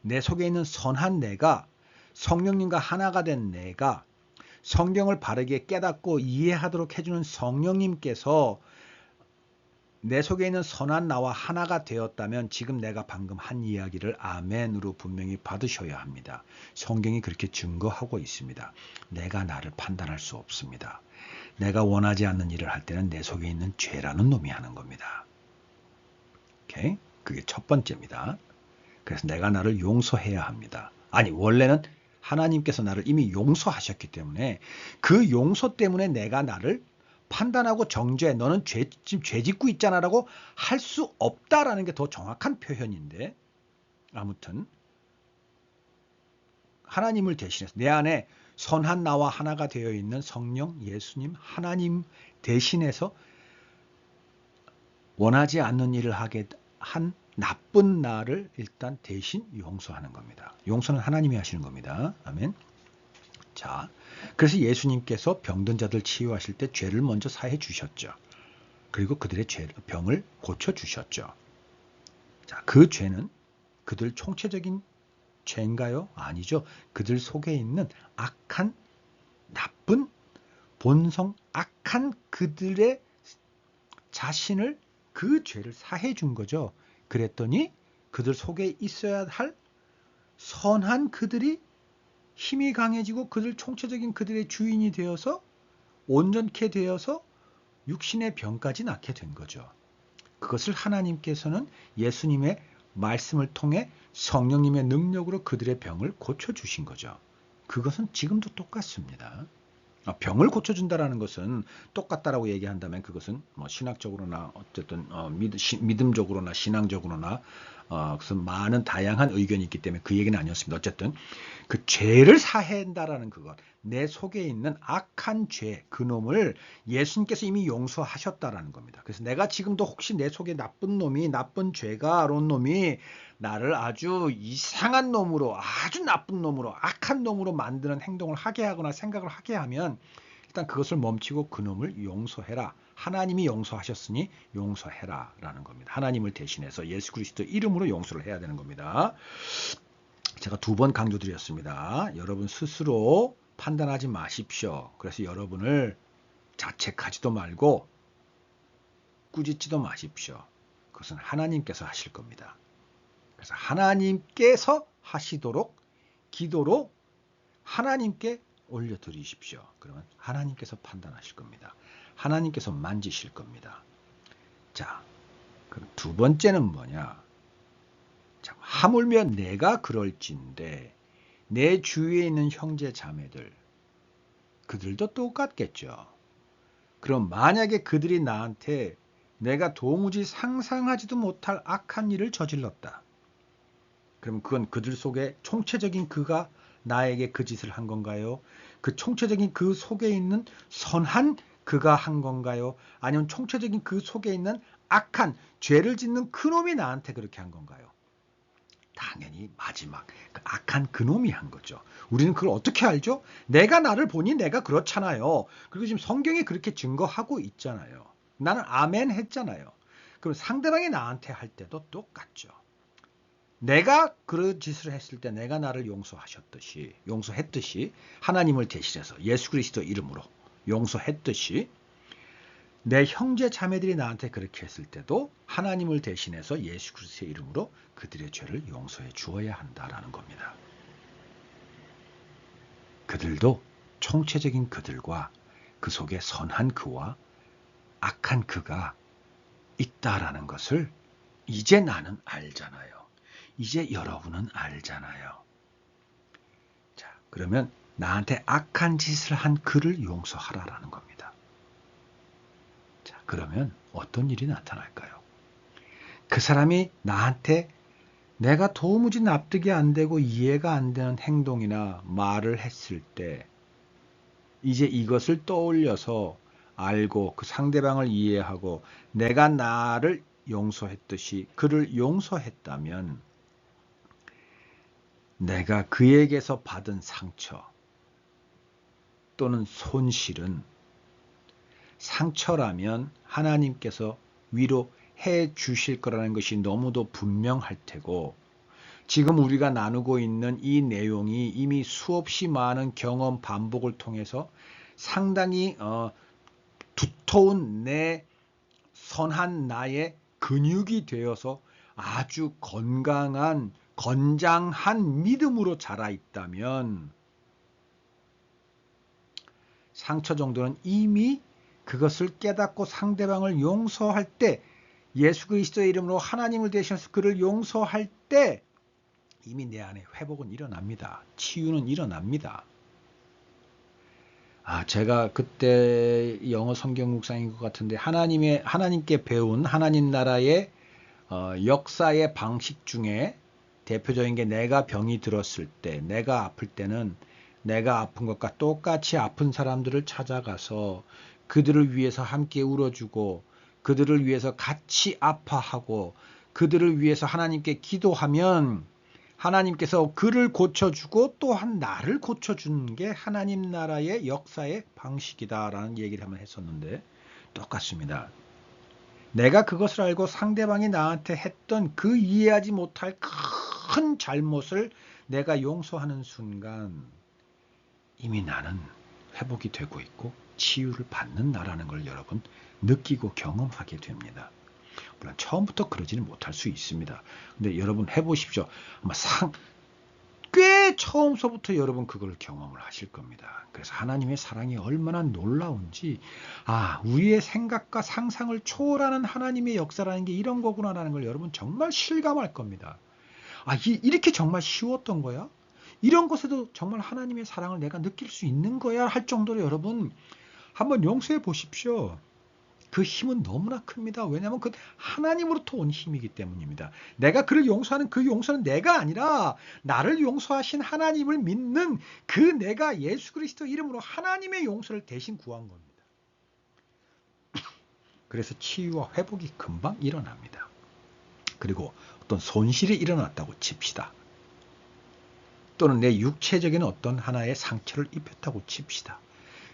내 속에 있는 선한 내가 성령님과 하나가 된 내가 성경을 바르게 깨닫고 이해하도록 해주는 성령님께서 내 속에 있는 선한 나와 하나가 되었다면 지금 내가 방금 한 이야기를 아멘으로 분명히 받으셔야 합니다. 성경이 그렇게 증거하고 있습니다. 내가 나를 판단할 수 없습니다. 내가 원하지 않는 일을 할 때는 내 속에 있는 죄라는 놈이 하는 겁니다. 오케이? 그게 첫 번째입니다. 그래서 내가 나를 용서해야 합니다. 아니, 원래는 하나님께서 나를 이미 용서하셨기 때문에 그 용서 때문에 내가 나를 판단하고 정죄해. 너는 지금 죄 짓고 있잖아라고 할 수 없다라는 게 더 정확한 표현인데, 아무튼 하나님을 대신해서 내 안에 선한 나와 하나가 되어 있는 성령, 예수님, 하나님 대신해서 원하지 않는 일을 하게 한 나쁜 나를 일단 대신 용서하는 겁니다. 용서는 하나님이 하시는 겁니다. 아멘. 자, 그래서 예수님께서 병든 자들 치유하실 때 죄를 먼저 사해 주셨죠. 그리고 그들의 병을 고쳐 주셨죠. 자, 그 죄는 그들 총체적인 죄인가요? 아니죠. 그들 속에 있는 악한, 나쁜, 본성, 악한 그들의 자신을 그 죄를 사해 준 거죠. 그랬더니 그들 속에 있어야 할 선한 그들이 힘이 강해지고 그들 총체적인 그들의 주인이 되어서 온전케 되어서 육신의 병까지 낫게 된 거죠. 그것을 하나님께서는 예수님의 말씀을 통해 성령님의 능력으로 그들의 병을 고쳐주신 거죠. 그것은 지금도 똑같습니다. 병을 고쳐준다라는 것은 똑같다라고 얘기한다면 그것은 뭐 신학적으로나 어쨌든 믿음적으로나 신앙적으로나 그것은 많은 다양한 의견이 있기 때문에 그 얘기는 아니었습니다. 어쨌든 그 죄를 사해한다라는 그것, 내 속에 있는 악한 죄, 그놈을 예수님께서 이미 용서하셨다라는 겁니다. 그래서 내가 지금도 혹시 내 속에 나쁜 죄가 아론 놈이 나를 아주 이상한 놈으로, 아주 나쁜 놈으로, 악한 놈으로 만드는 행동을 하게 하거나 생각을 하게 하면 일단 그것을 멈추고 그놈을 용서해라. 하나님이 용서하셨으니 용서해라 라는 겁니다. 하나님을 대신해서 예수 그리스도 이름으로 용서를 해야 되는 겁니다. 제가 2번 강조드렸습니다. 여러분 스스로 판단하지 마십시오. 그래서 여러분을 자책하지도 말고 꾸짖지도 마십시오. 그것은 하나님께서 하실 겁니다. 그래서 하나님께서 하시도록 기도로 하나님께 올려드리십시오. 그러면 하나님께서 판단하실 겁니다. 하나님께서 만지실 겁니다. 자, 그럼 2번째는 뭐냐? 자, 하물며 내가 그럴진데 내 주위에 있는 형제 자매들 그들도 똑같겠죠. 그럼 만약에 그들이 나한테 내가 도무지 상상하지도 못할 악한 일을 저질렀다. 그럼 그건 그들 속에 총체적인 그가 나에게 그 짓을 한 건가요? 그 총체적인 그 속에 있는 선한 그가 한 건가요? 아니면 총체적인 그 속에 있는 악한 죄를 짓는 그놈이 나한테 그렇게 한 건가요? 당연히 마지막 그 악한 그놈이 한 거죠. 우리는 그걸 어떻게 알죠? 내가 나를 보니 내가 그렇잖아요. 그리고 지금 성경이 그렇게 증거하고 있잖아요. 나는 아멘 했잖아요. 그럼 상대방이 나한테 할 때도 똑같죠. 내가 그런 짓을 했을 때 내가 나를 용서했듯이 하나님을 대신해서 예수 그리스도 이름으로 용서했듯이 내 형제 자매들이 나한테 그렇게 했을 때도 하나님을 대신해서 예수 그리스도의 이름으로 그들의 죄를 용서해 주어야 한다라는 겁니다. 그들도 총체적인 그들과 그 속에 선한 그와 악한 그가 있다라는 것을 이제 나는 알잖아요. 이제 여러분은 알잖아요. 자, 그러면 나한테 악한 짓을 한 그를 용서하라라는 겁니다. 자, 그러면 어떤 일이 나타날까요? 그 사람이 나한테 내가 도무지 납득이 안 되고 이해가 안 되는 행동이나 말을 했을 때 이제 이것을 떠올려서 알고 그 상대방을 이해하고 내가 나를 용서했듯이 그를 용서했다면 내가 그에게서 받은 상처 또는 손실은 상처라면 하나님께서 위로해 주실 거라는 것이 너무도 분명할 테고 지금 우리가 나누고 있는 이 내용이 이미 수없이 많은 경험 반복을 통해서 상당히 두터운 내 선한 나의 근육이 되어서 아주 건강한 건장한 믿음으로 자라 있다면 상처 정도는 이미 그것을 깨닫고 상대방을 용서할 때 예수 그리스도의 이름으로 하나님을 대신해서 그를 용서할 때 이미 내 안에 회복은 일어납니다. 치유는 일어납니다. 제가 그때 영어 성경 묵상인 것 같은데 하나님께 배운 하나님 나라의 역사의 방식 중에 대표적인 게 내가 병이 들었을 때, 내가 아플 때는 내가 아픈 것과 똑같이 아픈 사람들을 찾아가서 그들을 위해서 함께 울어주고 그들을 위해서 같이 아파하고 그들을 위해서 하나님께 기도하면 하나님께서 그를 고쳐주고 또한 나를 고쳐주는 게 하나님 나라의 역사의 방식이다라는 얘기를 한번 했었는데 똑같습니다. 내가 그것을 알고 상대방이 나한테 했던 그 이해하지 못할 큰 잘못을 내가 용서하는 순간 이미 나는 회복이 되고 있고 치유를 받는다라는 걸 여러분 느끼고 경험하게 됩니다. 물론 처음부터 그러지는 못할 수 있습니다. 근데 여러분 해보십시오. 아마 꽤 처음서부터 여러분 그걸 경험을 하실 겁니다. 그래서 하나님의 사랑이 얼마나 놀라운지 우리의 생각과 상상을 초월하는 하나님의 역사라는 게 이런 거구나라는 걸 여러분 정말 실감할 겁니다. 이렇게 정말 쉬웠던 거야? 이런 것에도 정말 하나님의 사랑을 내가 느낄 수 있는 거야? 할 정도로 여러분 한번 용서해 보십시오. 그 힘은 너무나 큽니다. 왜냐하면 그 하나님으로부터 온 힘이기 때문입니다. 내가 그를 용서하는 그 용서는 내가 아니라 나를 용서하신 하나님을 믿는 그 내가 예수 그리스도 이름으로 하나님의 용서를 대신 구한 겁니다. 그래서 치유와 회복이 금방 일어납니다. 그리고 어떤 손실이 일어났다고 칩시다. 또는 내 육체적인 어떤 하나의 상처를 입혔다고 칩시다.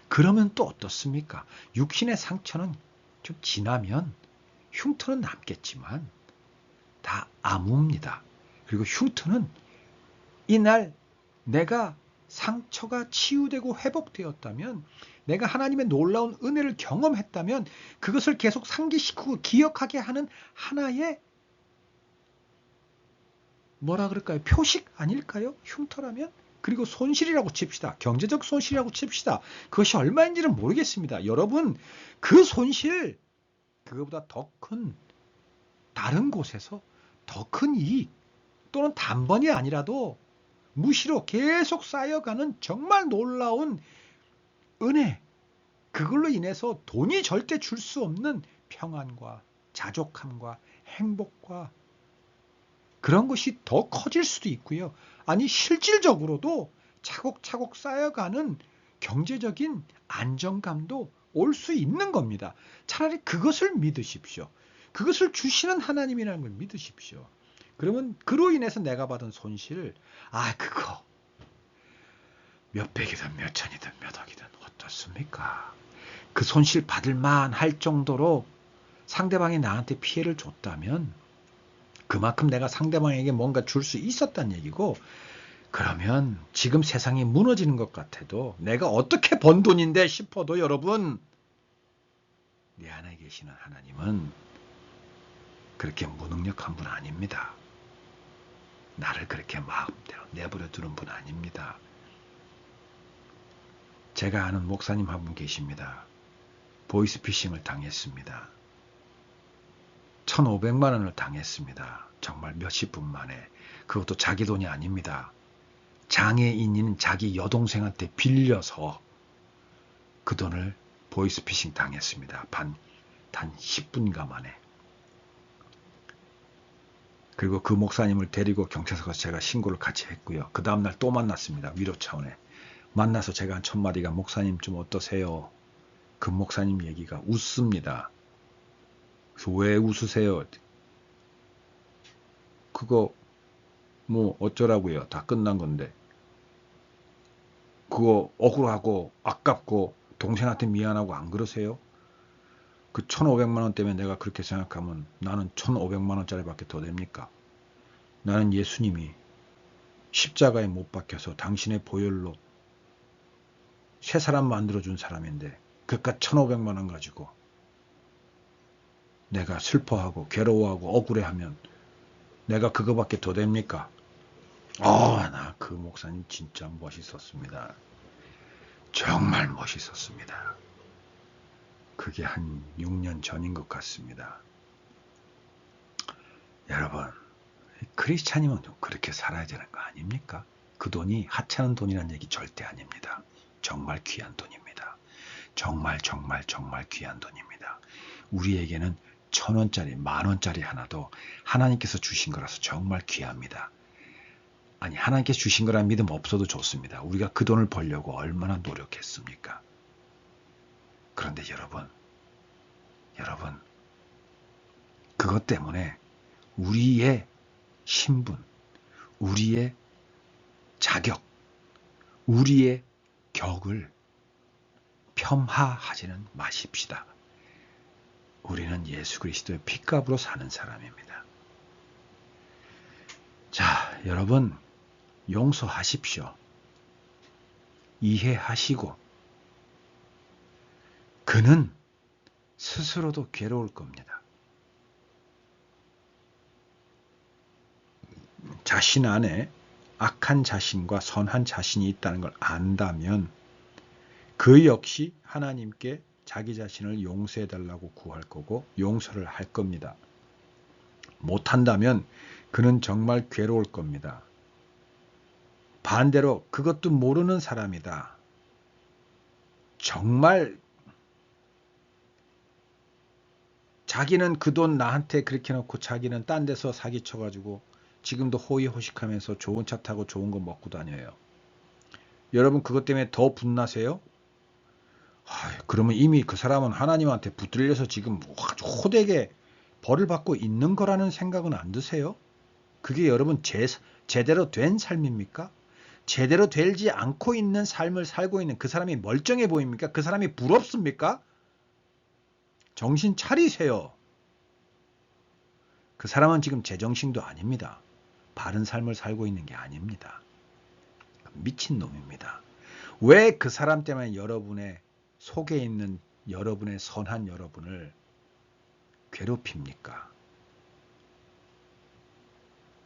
그러면 또 어떻습니까? 육신의 상처는 좀 지나면 흉터는 남겠지만 다 암호입니다. 그리고 흉터는 이날 내가 상처가 치유되고 회복되었다면 내가 하나님의 놀라운 은혜를 경험했다면 그것을 계속 상기시키고 기억하게 하는 하나의 뭐라 그럴까요? 표식 아닐까요? 흉터라면? 그리고 손실이라고 칩시다. 경제적 손실이라고 칩시다. 그것이 얼마인지는 모르겠습니다. 여러분 그 손실 그거보다 더 큰 다른 곳에서 더 큰 이익 또는 단번이 아니라도 무시로 계속 쌓여가는 정말 놀라운 은혜 그걸로 인해서 돈이 절대 줄 수 없는 평안과 자족함과 행복과 그런 것이 더 커질 수도 있고요. 아니 실질적으로도 차곡차곡 쌓여가는 경제적인 안정감도 올 수 있는 겁니다. 차라리 그것을 믿으십시오. 그것을 주시는 하나님이라는 걸 믿으십시오. 그러면 그로 인해서 내가 받은 손실, 그거 몇백이든 몇천이든 몇억이든 어떻습니까? 그 손실 받을 만할 정도로 상대방이 나한테 피해를 줬다면 그만큼 내가 상대방에게 뭔가 줄 수 있었단 얘기고 그러면 지금 세상이 무너지는 것 같아도 내가 어떻게 번 돈인데 싶어도 여러분 내 안에 계시는 하나님은 그렇게 무능력한 분 아닙니다. 나를 그렇게 마음대로 내버려 두는 분 아닙니다. 제가 아는 목사님 한 분 계십니다. 보이스피싱을 당했습니다. 1,500만 원을 당했습니다. 정말 몇십 분 만에. 그것도 자기 돈이 아닙니다. 장애인인 자기 여동생한테 빌려서 그 돈을 보이스피싱 당했습니다. 단 10분가 만에. 그리고 그 목사님을 데리고 경찰서 가서 제가 신고를 같이 했고요. 그 다음날 또 만났습니다. 위로 차원에. 만나서 제가 한 첫마디가 목사님 좀 어떠세요? 그 목사님 얘기가 웃습니다. 그래서 왜 웃으세요? 그거 뭐 어쩌라고요? 다 끝난 건데. 그거 억울하고 아깝고 동생한테 미안하고 안 그러세요? 그 1,500만 원 때문에 내가 그렇게 생각하면 나는 1,500만 원짜리밖에 더 됩니까? 나는 예수님이 십자가에 못 박혀서 당신의 보혈로 새 사람 만들어준 사람인데 그깟 1,500만 원 가지고 내가 슬퍼하고 괴로워하고 억울해하면 내가 그거밖에 더 됩니까? 나 그 목사님 진짜 멋있었습니다. 정말 멋있었습니다. 그게 한 6년 전인 것 같습니다. 여러분, 그 크리스찬이면 그렇게 살아야 되는 거 아닙니까? 그 돈이 하찮은 돈이라는 얘기 절대 아닙니다. 정말 귀한 돈입니다. 정말 정말 정말 귀한 돈입니다. 우리에게는 1,000원짜리, 10,000원짜리 하나도 하나님께서 주신 거라서 정말 귀합니다. 아니, 하나님께서 주신 거라는 믿음 없어도 좋습니다. 우리가 그 돈을 벌려고 얼마나 노력했습니까? 그런데 여러분, 그것 때문에 우리의 신분, 우리의 자격, 우리의 격을 폄하하지는 마십시다. 우리는 예수 그리스도의 핏값으로 사는 사람입니다. 자, 여러분, 용서하십시오. 이해하시고, 그는 스스로도 괴로울 겁니다. 자신 안에 악한 자신과 선한 자신이 있다는 걸 안다면 그 역시 하나님께 자기 자신을 용서해달라고 구할 거고 용서를 할 겁니다. 못한다면 그는 정말 괴로울 겁니다. 반대로 그것도 모르는 사람이다. 정말 자기는 그 돈 나한테 그렇게 놓고 자기는 딴 데서 사기쳐가지고 지금도 호의호식하면서 좋은 차 타고 좋은 거 먹고 다녀요. 여러분 그것 때문에 더 분나세요? 그러면 이미 그 사람은 하나님한테 붙들려서 지금 아주 호되게 벌을 받고 있는 거라는 생각은 안 드세요? 그게 여러분 제대로 된 삶입니까? 제대로 되지 않고 있는 삶을 살고 있는 그 사람이 멀쩡해 보입니까? 그 사람이 부럽습니까? 정신 차리세요. 그 사람은 지금 제정신도 아닙니다. 바른 삶을 살고 있는 게 아닙니다. 미친놈입니다. 왜 그 사람 때문에 여러분의 속에 있는 여러분의 선한 여러분을 괴롭힙니까?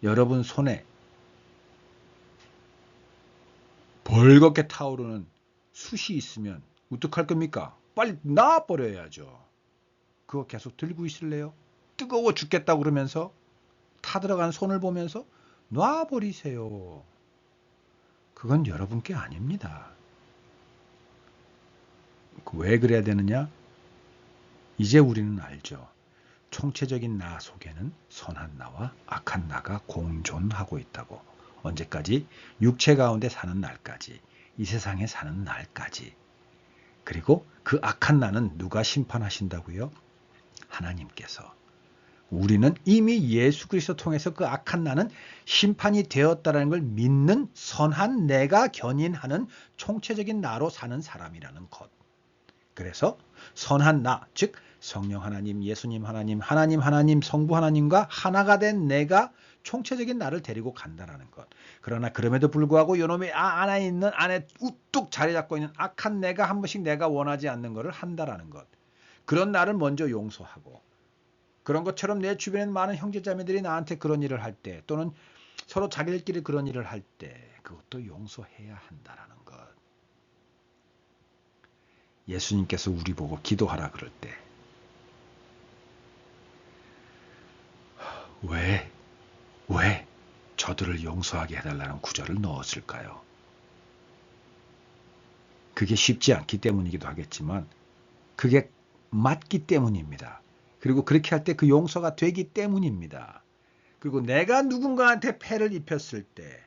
여러분 손에 벌겋게 타오르는 숯이 있으면 어떡할 겁니까? 빨리 놔버려야죠. 그거 계속 들고 있을래요? 뜨거워 죽겠다고 그러면서 타들어간 손을 보면서 놔버리세요. 그건 여러분께 아닙니다. 왜 그래야 되느냐? 이제 우리는 알죠. 총체적인 나 속에는 선한 나와 악한 나가 공존하고 있다고. 언제까지? 육체 가운데 사는 날까지. 이 세상에 사는 날까지. 그리고 그 악한 나는 누가 심판하신다고요? 하나님께서. 우리는 이미 예수 그리스도 통해서 그 악한 나는 심판이 되었다는 걸 믿는 선한 내가 견인하는 총체적인 나로 사는 사람이라는 것. 그래서 선한 나, 즉 성령 하나님, 예수님 하나님, 하나님, 성부 하나님과 하나가 된 내가 총체적인 나를 데리고 간다라는 것. 그러나 그럼에도 불구하고 이놈의 안에 우뚝 자리 잡고 있는 악한 내가 한 번씩 내가 원하지 않는 것을 한다라는 것. 그런 나를 먼저 용서하고 그런 것처럼 내 주변에 많은 형제자매들이 나한테 그런 일을 할 때 또는 서로 자기들끼리 그런 일을 할 때 그것도 용서해야 한다라는 것. 예수님께서 우리 보고 기도하라 그럴 때 왜 저들을 용서하게 해달라는 구절을 넣었을까요? 그게 쉽지 않기 때문이기도 하겠지만 그게 맞기 때문입니다. 그리고 그렇게 할 때 그 용서가 되기 때문입니다. 그리고 내가 누군가한테 폐를 입혔을 때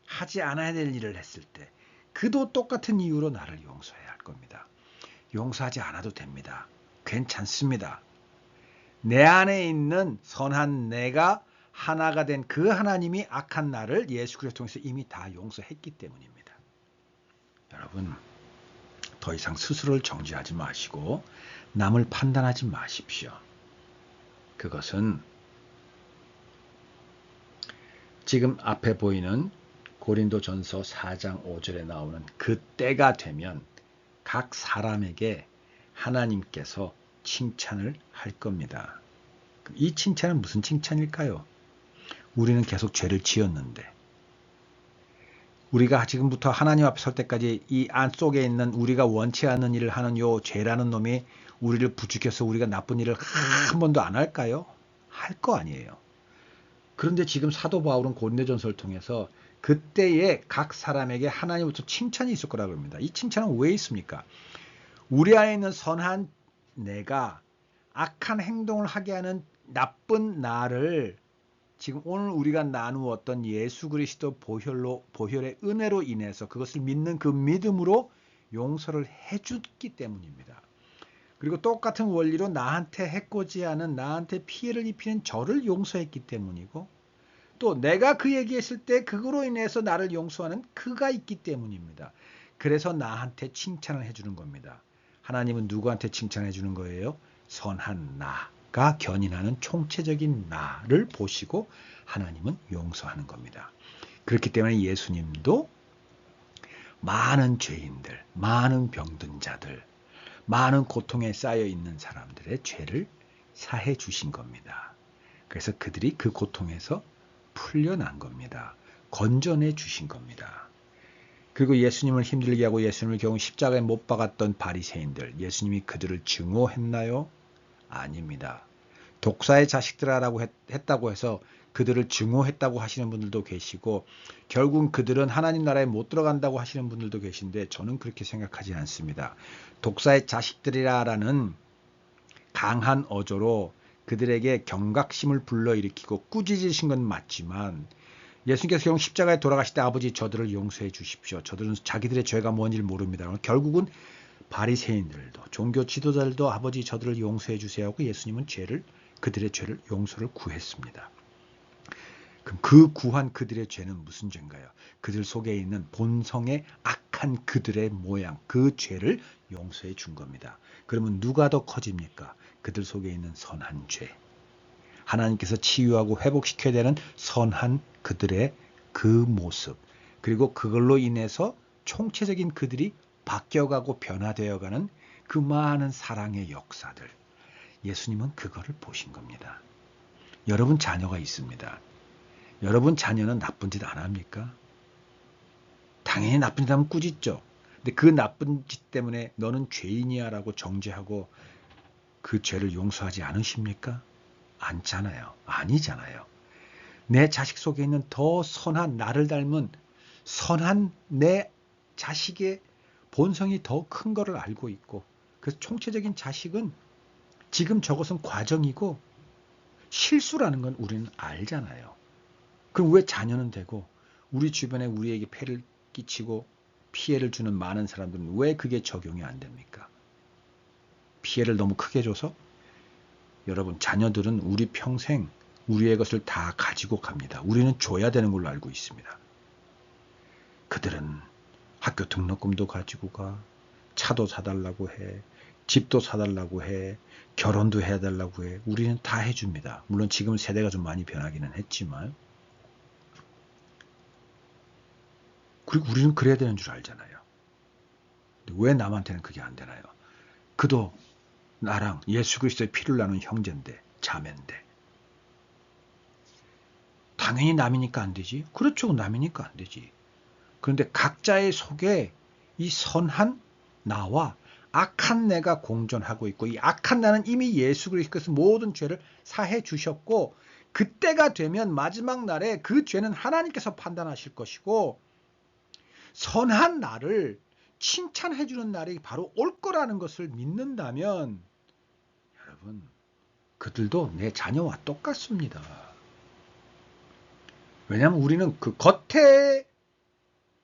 하지 않아야 될 일을 했을 때 그도 똑같은 이유로 나를 용서해야 할 겁니다. 용서하지 않아도 됩니다. 괜찮습니다. 내 안에 있는 선한 내가 하나가 된 그 하나님이 악한 나를 예수 그리스도 통해서 이미 다 용서했기 때문입니다. 여러분, 더 이상 스스로를 정죄하지 마시고 남을 판단하지 마십시오. 그것은 지금 앞에 보이는 고린도전서 4장 5절에 나오는 그 때가 되면 각 사람에게 하나님께서 칭찬을 할 겁니다. 이 칭찬은 무슨 칭찬일까요? 우리는 계속 죄를 지었는데 우리가 지금부터 하나님 앞에 설 때까지 이 안 속에 있는 우리가 원치 않는 일을 하는 요 죄라는 놈이 우리를 부추겨서 우리가 나쁜 일을 한 번도 안 할까요? 할 거 아니에요. 그런데 지금 사도 바울은 고린도전서를 통해서 그때의 각 사람에게 하나님으로부터 칭찬이 있을 거라고 합니다. 이 칭찬은 왜 있습니까? 우리 안에 있는 선한 내가 악한 행동을 하게 하는 나쁜 나를 지금 오늘 우리가 나누었던 예수 그리스도 보혈의 은혜로 인해서 그것을 믿는 그 믿음으로 용서를 해줬기 때문입니다. 그리고 똑같은 원리로 나한테 해코지하는 나한테 피해를 입히는 저를 용서했기 때문이고 또 내가 그 얘기했을 때 그거로 인해서 나를 용서하는 그가 있기 때문입니다. 그래서 나한테 칭찬을 해주는 겁니다. 하나님은 누구한테 칭찬해 주는 거예요? 선한 나가 견인하는 총체적인 나를 보시고 하나님은 용서하는 겁니다. 그렇기 때문에 예수님도 많은 죄인들, 많은 병든 자들, 많은 고통에 쌓여 있는 사람들의 죄를 사해 주신 겁니다. 그래서 그들이 그 고통에서 풀려난 겁니다. 건져내 주신 겁니다. 그리고 예수님을 힘들게 하고 예수님을 겨우 십자가에 못 박았던 바리새인들, 예수님이 그들을 증오했나요? 아닙니다. 독사의 자식들아라고 했다고 해서 그들을 증오했다고 하시는 분들도 계시고 결국 그들은 하나님 나라에 못 들어간다고 하시는 분들도 계신데 저는 그렇게 생각하지 않습니다. 독사의 자식들이라는 강한 어조로 그들에게 경각심을 불러일으키고 꾸짖으신 건 맞지만 예수님께서 결국 십자가에 돌아가실 때 아버지 저들을 용서해 주십시오. 저들은 자기들의 죄가 뭔지를 모릅니다. 결국은 바리새인들도 종교 지도자들도 아버지 저들을 용서해 주세요 하고 예수님은 그들의 죄를 용서를 구했습니다. 그럼 그 구한 그들의 죄는 무슨 죄인가요? 그들 속에 있는 본성의 악한 그들의 모양, 그 죄를 용서해 준 겁니다. 그러면 누가 더 커집니까? 그들 속에 있는 선한 죄. 하나님께서 치유하고 회복시켜야 되는 선한 그들의 그 모습. 그리고 그걸로 인해서 총체적인 그들이 바뀌어가고 변화되어가는 그 많은 사랑의 역사들. 예수님은 그거를 보신 겁니다. 여러분 자녀가 있습니다. 여러분 자녀는 나쁜 짓 안 합니까? 당연히 나쁜 짓 하면 꾸짖죠. 근데 그 나쁜 짓 때문에 너는 죄인이야 라고 정죄하고 그 죄를 용서하지 않으십니까? 않잖아요. 아니잖아요. 내 자식 속에 있는 더 선한 나를 닮은 선한 내 자식의 본성이 더 큰 거를 알고 있고 그래서 총체적인 자식은 지금 저것은 과정이고 실수라는 건 우리는 알잖아요. 그럼 왜 자녀는 되고 우리 주변에 우리에게 폐를 끼치고 피해를 주는 많은 사람들은 왜 그게 적용이 안 됩니까? 피해를 너무 크게 줘서? 여러분 자녀들은 우리 평생 우리의 것을 다 가지고 갑니다. 우리는 줘야 되는 걸로 알고 있습니다. 그들은 학교 등록금도 가지고 가, 차도 사달라고 해, 집도 사달라고 해, 결혼도 해달라고 해. 우리는 다 해줍니다. 물론 지금 세대가 좀 많이 변하기는 했지만 그리고 우리는 그래야 되는 줄 알잖아요. 왜 남한테는 그게 안 되나요? 그도 나랑 예수 그리스도의 피를 나눈 형제인데 자매인데 당연히 남이니까 안 되지. 그렇죠. 남이니까 안 되지. 그런데 각자의 속에 이 선한 나와 악한 내가 공존하고 있고 이 악한 나는 이미 예수 그리스도께서 모든 죄를 사해 주셨고 그때가 되면 마지막 날에 그 죄는 하나님께서 판단하실 것이고 선한 나를 칭찬해 주는 날이 바로 올 거라는 것을 믿는다면 여러분 그들도 내 자녀와 똑같습니다. 왜냐하면 우리는 그 겉에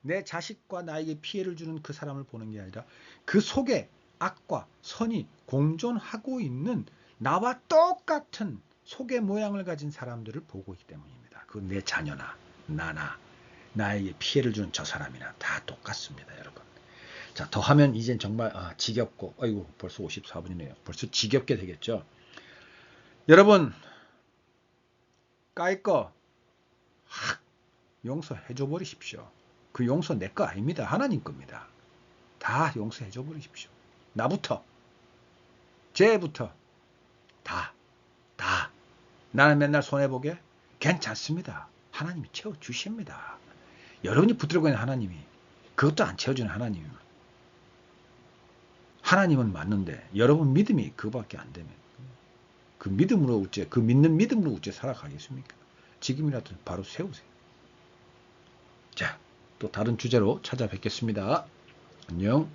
내 자식과 나에게 피해를 주는 그 사람을 보는 게 아니라 그 속에 악과 선이 공존하고 있는 나와 똑같은 속의 모양을 가진 사람들을 보고 있기 때문입니다. 그건 내 자녀나 나나 나에게 피해를 주는 저 사람이나 다 똑같습니다. 여러분. 자, 더하면 이젠 정말 지겹고 아이고 벌써 54분이네요. 벌써 지겹게 되겠죠. 여러분 까일 거 확 용서해줘 버리십시오. 그 용서 내 거 아닙니다. 하나님 겁니다. 다 용서해줘 버리십시오. 나부터 쟤부터 다 나는 맨날 손해보게? 괜찮습니다. 하나님이 채워주십니다. 여러분이 붙들고 있는 하나님이 그것도 안 채워주는 하나님은 맞는데 여러분 믿음이 그거밖에 안 되면 그 믿음으로 어째 그 믿는 믿음으로 어째 살아가겠습니까? 지금이라도 바로 세우세요. 자, 또 다른 주제로 찾아뵙겠습니다. 안녕.